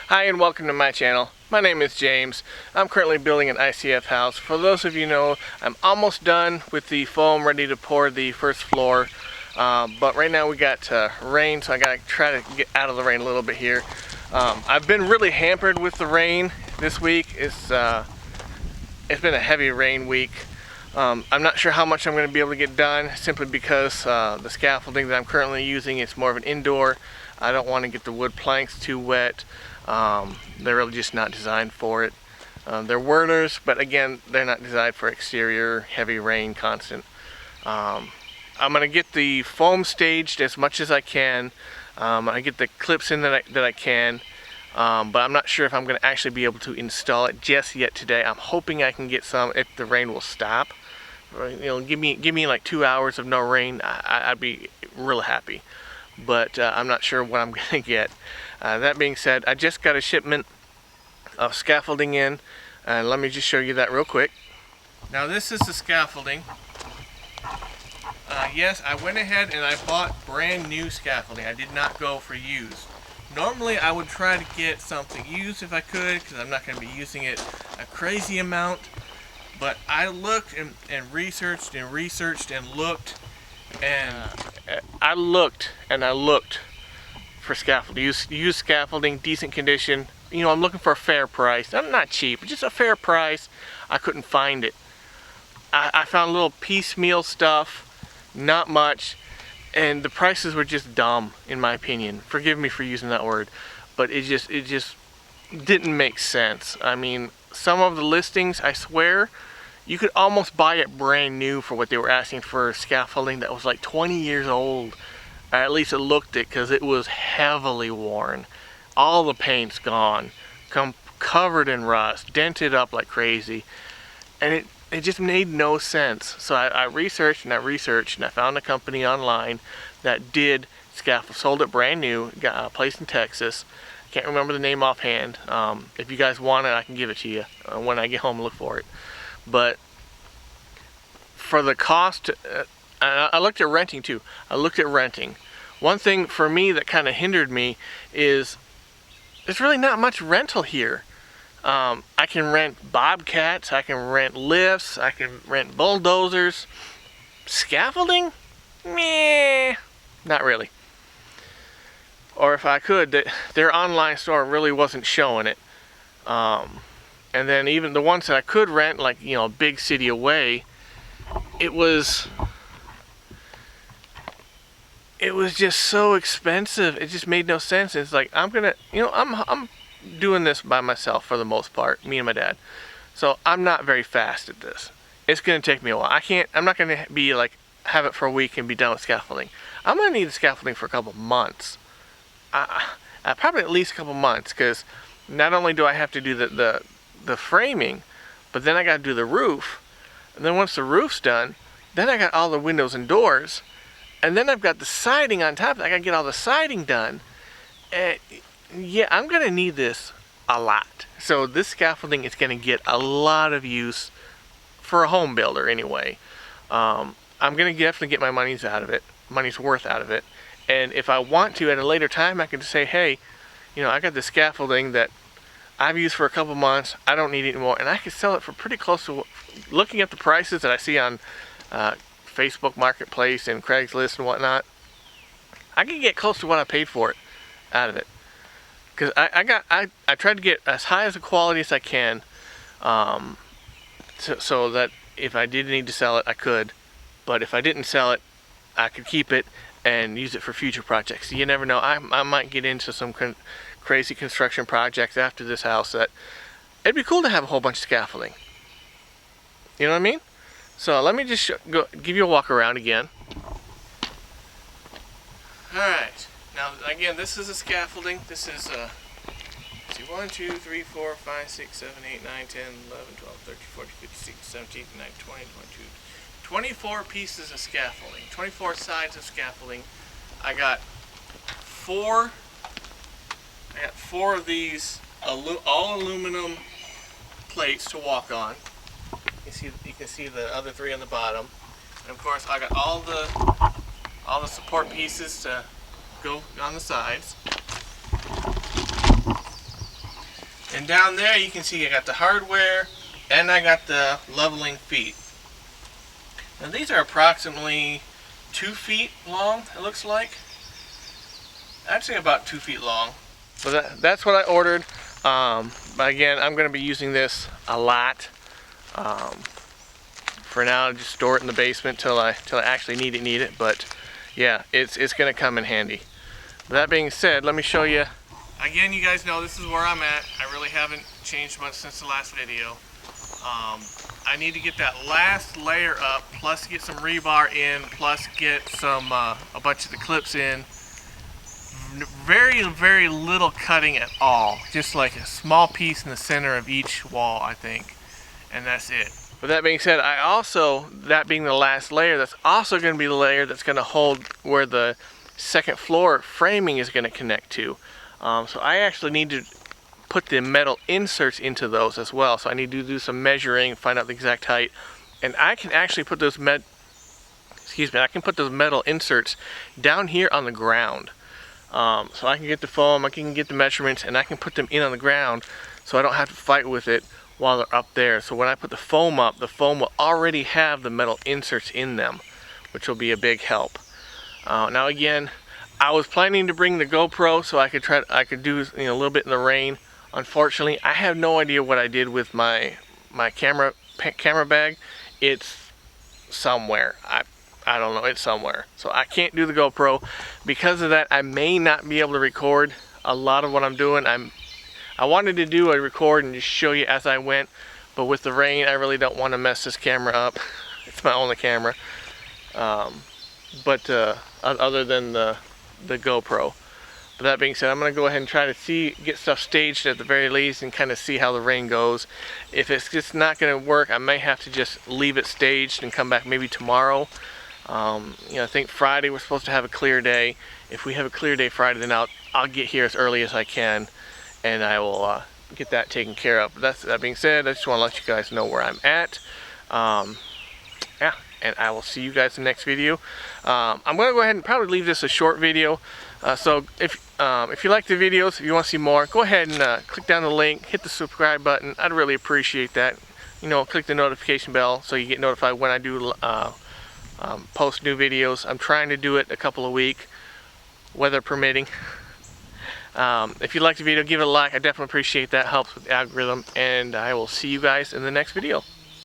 Hi and welcome to my channel. My name is James. I'm currently building an ICF house. For those of you know, I'm almost done with the foam, ready to pour the first floor. But right now we got rain, so I gotta try to get out of the rain a little bit here. I've been really hampered with the rain this week. It's been a heavy rain week. I'm not sure how much I'm going to be able to get done, simply because the scaffolding that I'm currently using is more of an indoor. I don't want to get the wood planks too wet. They're really just not designed for it. They're Werners, but again, they're not designed for exterior, heavy rain, constant. I'm going to get the foam staged as much as I can. I get the clips in that I can. But I'm not sure if I'm going to actually be able to install it just yet today. I'm hoping I can get some if the rain will stop. You know, give me like 2 hours of no rain. I'd be real happy. But I'm not sure what I'm going to get. That being said, I just got a shipment of scaffolding in. Let me just show you that real quick. Now this is the scaffolding. Yes, I went ahead and I bought brand new scaffolding. I did not go for used. Normally I would try to get something used if I could, because I'm not going to be using it a crazy amount. But I looked and researched and researched and looked, and I looked for scaffolding, used scaffolding, decent condition. You know, I'm looking for a fair price. I'm not cheap, but just a fair price. I couldn't find it. I found little piecemeal stuff, not much. And the prices were just dumb, in my opinion. Forgive me for using that word, but it just didn't make sense. I mean, some of the listings, I swear, you could almost buy it brand new for what they were asking for scaffolding that was like 20 years old. Or at least it looked it, because it was heavily worn. All the paint's gone, covered in rust, dented up like crazy, and it just made no sense. So I researched and I researched, and I found a company online that did scaffold, sold it brand new, got a place in Texas. Can't remember the name offhand. If you guys want it, I can give it to you when I get home and look for it. But for the cost, I looked at renting too. I looked at renting. One thing for me that kind of hindered me is there's really not much rental here. I can rent bobcats, I can rent lifts, I can rent bulldozers. Scaffolding? Meh, not really. Or if I could, their online store really wasn't showing it. And then even the ones that I could rent, like, you know, a big city away, it was just so expensive. It just made no sense. It's like, I'm doing this by myself for the most part, me and my dad. So I'm not very fast at this. It's gonna take me a while. I'm not gonna be like, have it for a week and be done with scaffolding. I'm gonna need the scaffolding for a couple months. Probably at least a couple months, because not only do I have to do the framing, but then I gotta do the roof. And then once the roof's done, then I got all the windows and doors. And then I've got the siding on top. I gotta get all the siding done. And yeah, I'm gonna need this a lot. So this scaffolding is gonna get a lot of use for a home builder anyway. I'm gonna definitely get my money's worth out of it. And if I want to at a later time, I can just say, hey, you know, I got this scaffolding that I've used for a couple months. I don't need it anymore, and I could sell it for pretty close to, looking at the prices that I see on Facebook Marketplace and Craigslist and whatnot, I can get close to what I paid for it out of it. Because I tried to get as high as the quality as I can, so that if I did need to sell it, I could. But if I didn't sell it, I could keep it and use it for future projects. You never know. I might get into some crazy construction projects after this house that it'd be cool to have a whole bunch of scaffolding. You know what I mean? So let me just give you a walk around again. Alright, now again, this is a scaffolding. This is let's see, 1, 2, 3, 4, 5, 6, 7, 8, 9, 10, 11, 12, 13, 14, 15, 16, 17, 19, 20, 22, 24 pieces of scaffolding, 24 sides of scaffolding. I got four of these all aluminum plates to walk on. You can see the other 3 on the bottom, and of course I got all the support pieces to go on the sides. And down there you can see I got the hardware and I got the leveling feet. Now these are approximately 2 feet long, it looks like. I'd say about 2 feet long. So that's what I ordered. But again, I'm going to be using this a lot. For now, I'll just store it in the basement till I actually need it. But yeah, it's going to come in handy. With that being said, let me show you. Again, you guys know this is where I'm at. I really haven't changed much since the last video. I need to get that last layer up, plus get some rebar in, plus get some a bunch of the clips in. Very little cutting at all, just like a small piece in the center of each wall, I think, and that's it. With that being said, I also, that being the last layer, that's also going to be the layer that's going to hold where the second floor framing is going to connect to. So I actually need to put the metal inserts into those as well. So I need to do some measuring, find out the exact height, and I can actually put those I can put those metal inserts down here on the ground. So I can get the foam, I can get the measurements, and I can put them in on the ground so I don't have to fight with it while they're up there. So when I put the foam up, the foam will already have the metal inserts in them, which will be a big help. Now again, I was planning to bring the GoPro so I could do a little bit in the rain. Unfortunately, I have no idea what I did with my camera bag. It's somewhere. I don't know, it's somewhere. So I can't do the GoPro. Because of that, I may not be able to record a lot of what I'm doing. I wanted to do a record and just show you as I went, but with the rain, I really don't want to mess this camera up. It's my only camera. Other than the GoPro. But that being said, I'm going to go ahead and try to get stuff staged at the very least and kind of see how the rain goes. If it's just not going to work, I may have to just leave it staged and come back maybe tomorrow. I think Friday we're supposed to have a clear day. If we have a clear day Friday, then I'll get here as early as I can, and I will get that taken care of. But that being said, I just want to let you guys know where I'm at. Yeah, and I will see you guys in the next video. I'm going to go ahead and probably leave this a short video. So if you like the videos, if you want to see more, go ahead and click down the link, hit the subscribe button. I'd really appreciate that. Click the notification bell so you get notified when I do post new videos. I'm trying to do it a couple a week, weather permitting. If you like the video, give it a like. I definitely appreciate that. Helps with the algorithm. And I will see you guys in the next video.